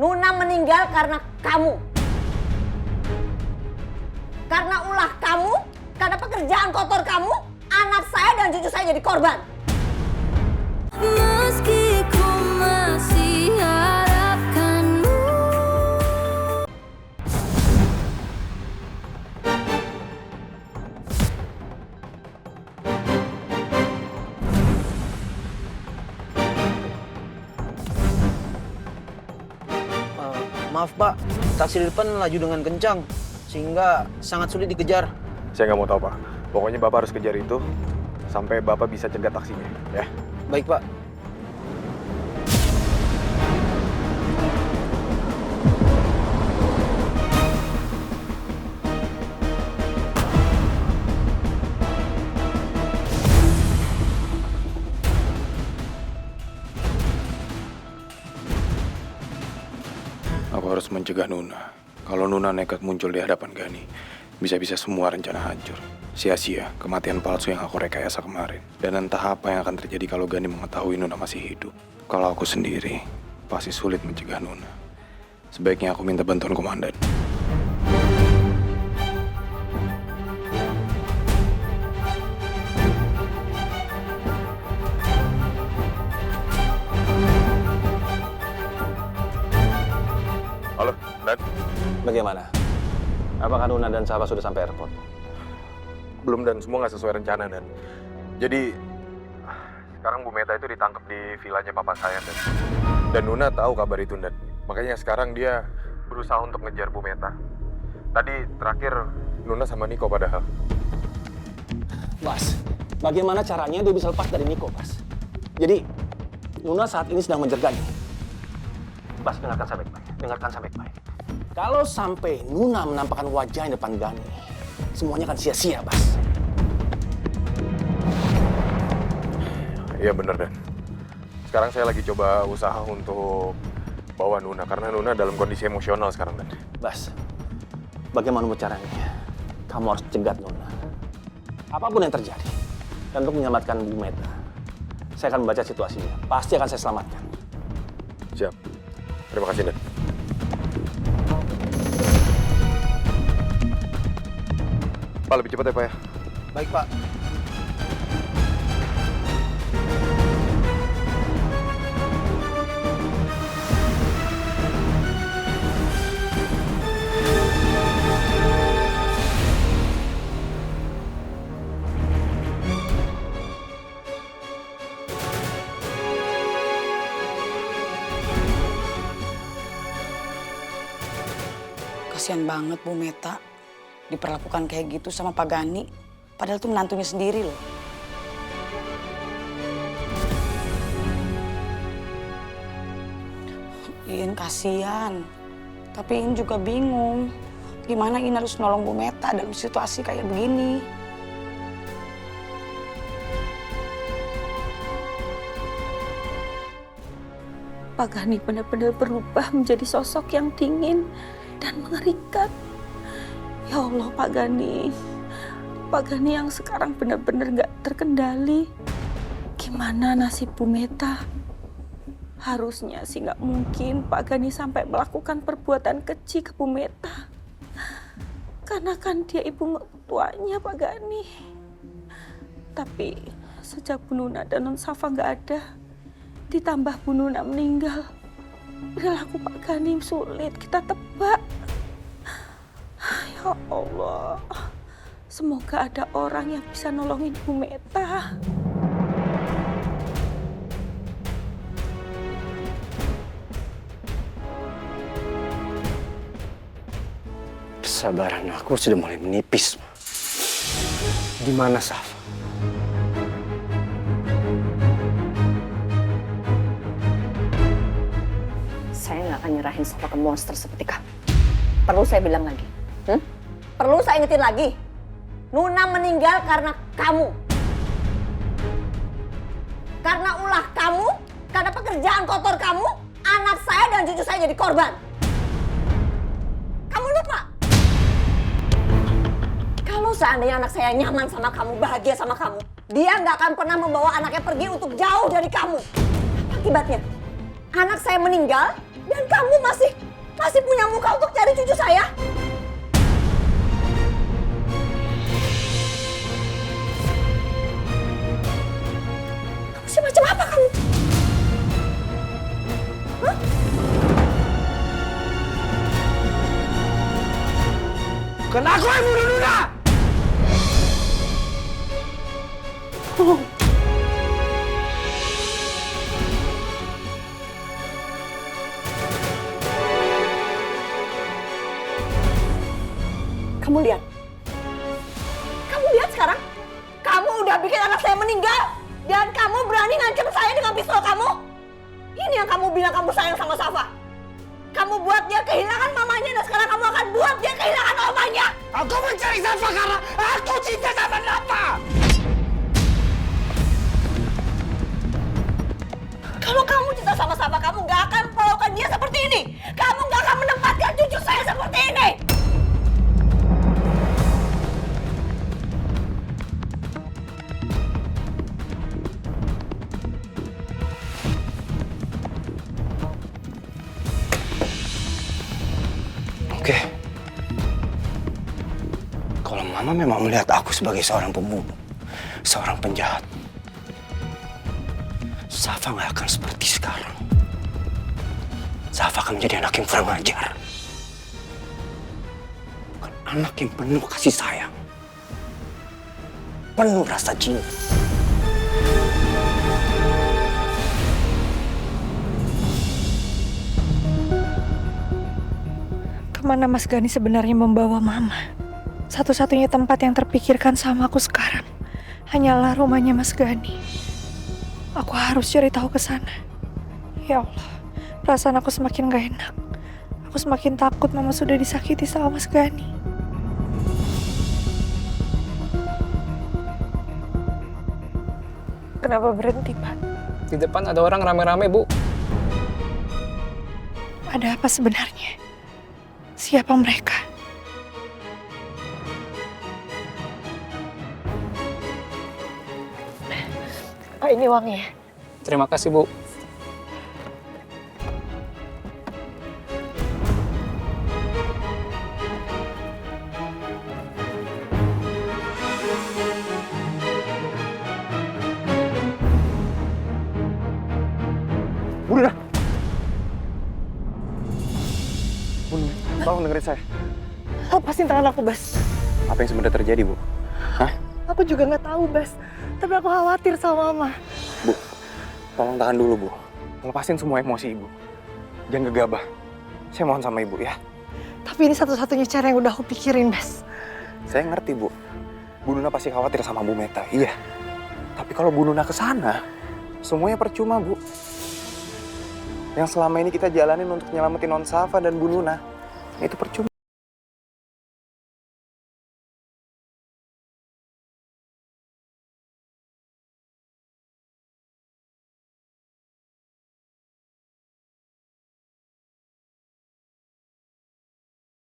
Nuna meninggal karena kamu. Karena ulah kamu, karena pekerjaan kotor kamu, anak saya dan cucu saya jadi korban. Meski ku masih harapkanmu. Maaf Pak, taksi di depan laju dengan kencang, sehingga sangat sulit dikejar. Saya nggak mau tahu Pak. Pokoknya Bapak harus kejar itu sampai Bapak bisa cegat taksinya, ya. Baik Pak. Aku harus mencegah Nuna. Kalau Nuna nekat muncul di hadapan Gani, bisa-bisa semua rencana hancur. Sia-sia kematian palsu yang aku rekayasa kemarin. Dan entah apa yang akan terjadi kalau Gani mengetahui Nuna masih hidup. Kalau aku sendiri, pasti sulit mencegah Nuna. Sebaiknya aku minta bantuan komandan. Halo, Dan. Bagaimana? Apakah Nuna dan sahabat sudah sampai airport? Belum, Dan. Semua nggak sesuai rencana, Dan. Jadi, sekarang Bu Meta itu ditangkap di vilanya papa saya, Dan. Dan Nuna tahu kabar itu, Dan. Makanya sekarang dia berusaha untuk ngejar Bu Meta. Tadi terakhir Nuna sama Niko padahal. Bas, bagaimana caranya dia bisa lepas dari Niko, Bas? Jadi, Nuna saat ini sedang mengejar Gani. Bas, dengarkan saya baik-baik. Dengarkan saya baik-baik. Kalau sampai Nuna menampakkan wajahnya depan Gani, semuanya akan sia-sia, Bas. Iya bener, Dan. Sekarang saya lagi coba usaha untuk bawa Nuna, karena Nuna dalam kondisi emosional sekarang, Dan. Bas, bagaimana caranya? Kamu harus cegat Nuna. Apapun yang terjadi. Dan untuk menyelamatkan Bu Meta, saya akan membaca situasinya. Pasti akan saya selamatkan. Siap. Terima kasih, Dan. Pak, lebih cepat ya, Pak ya. Baik Pak. Kasian banget Bu Meta diperlakukan kayak gitu sama Pak Gani. Padahal itu menantunya sendiri loh. Iin kasihan. Tapi Iin juga bingung. Gimana Iin harus nolong Bu Meta dalam situasi kayak begini. Pak Gani benar-benar berubah menjadi sosok yang dingin dan mengerikan. Ya Allah, Pak Gani. Pak Gani yang sekarang benar-benar gak terkendali. Gimana nasib Bu Meta? Harusnya sih gak mungkin Pak Gani sampai melakukan perbuatan keji ke Bu Meta. Karena kan dia ibu tuanya Pak Gani. Tapi sejak Bu Nuna dan Non Safa gak ada, ditambah Bu Nuna meninggal, perilaku Pak Gani sulit kita tebak. Ya Allah, semoga ada orang yang bisa nolongin Bu Meta. Kesabaran aku sudah mulai menipis. Di mana Safa? Saya nggak akan nyerahin Safa ke monster seperti kamu. Perlu saya bilang lagi? Perlu saya ingetin lagi? Nuna meninggal karena kamu. Karena ulah kamu, karena pekerjaan kotor kamu, anak saya dan cucu saya jadi korban. Kamu lupa? Kalau seandainya anak saya nyaman sama kamu, bahagia sama kamu, dia nggak akan pernah membawa anaknya pergi untuk jauh dari kamu. Akibatnya, anak saya meninggal Dan kamu masih punya muka untuk cari cucu saya? Kamu sih macam apa kamu? Hah? Karena aku yang bunuh Nuna! Kamu lihat? Kamu lihat sekarang? Kamu udah bikin anak saya meninggal. Dan kamu berani ngancam saya dengan pistol kamu? Ini yang kamu bilang kamu sayang sama Safa. Kamu buat dia kehilangan mamanya dan sekarang kamu akan buat dia kehilangan omanya. Aku mencari Safa karena aku cinta sama Safa! Kalau kamu cinta sama Safa, kamu gak akan perlakukan dia seperti ini. Kamu gak akan menempatkan cucu saya seperti ini. Oke. Kalau Mama memang melihat aku sebagai seorang pembunuh, seorang penjahat, Safa nggak akan seperti sekarang. Safa akan menjadi anak yang kurang ajar. Bukan anak yang penuh kasih sayang. Penuh rasa cinta. Kemana Mas Gani sebenarnya membawa Mama? Satu-satunya tempat yang terpikirkan sama aku sekarang hanyalah rumahnya Mas Gani. Aku harus cari tahu ke sana. Ya Allah, perasaan aku semakin gak enak. Aku semakin takut Mama sudah disakiti sama Mas Gani. Kenapa berhenti, Pak? Di depan ada orang rame-rame, Bu. Ada apa sebenarnya? Siapa mereka? Pak, ini uangnya. Terima kasih, Bu. Udah. Bun, tolong dengerin saya. Lepasin tangan aku, Bas. Apa yang sebenarnya terjadi, Bu? Hah? Aku juga nggak tahu, Bas. Tapi aku khawatir sama Mama. Bu, tolong tahan dulu, Bu. Lepasin semua emosi Ibu. Jangan gegabah. Saya mohon sama Ibu ya. Tapi ini satu-satunya cara yang udah aku pikirin, Bas. Saya ngerti, Bu. Bu Nuna pasti khawatir sama Bu Meta, iya. Tapi kalau Bu Nuna ke sana, semuanya percuma, Bu. Yang selama ini kita jalanin untuk nyelamatin Non Safa dan Bu Nuna, itu percuma.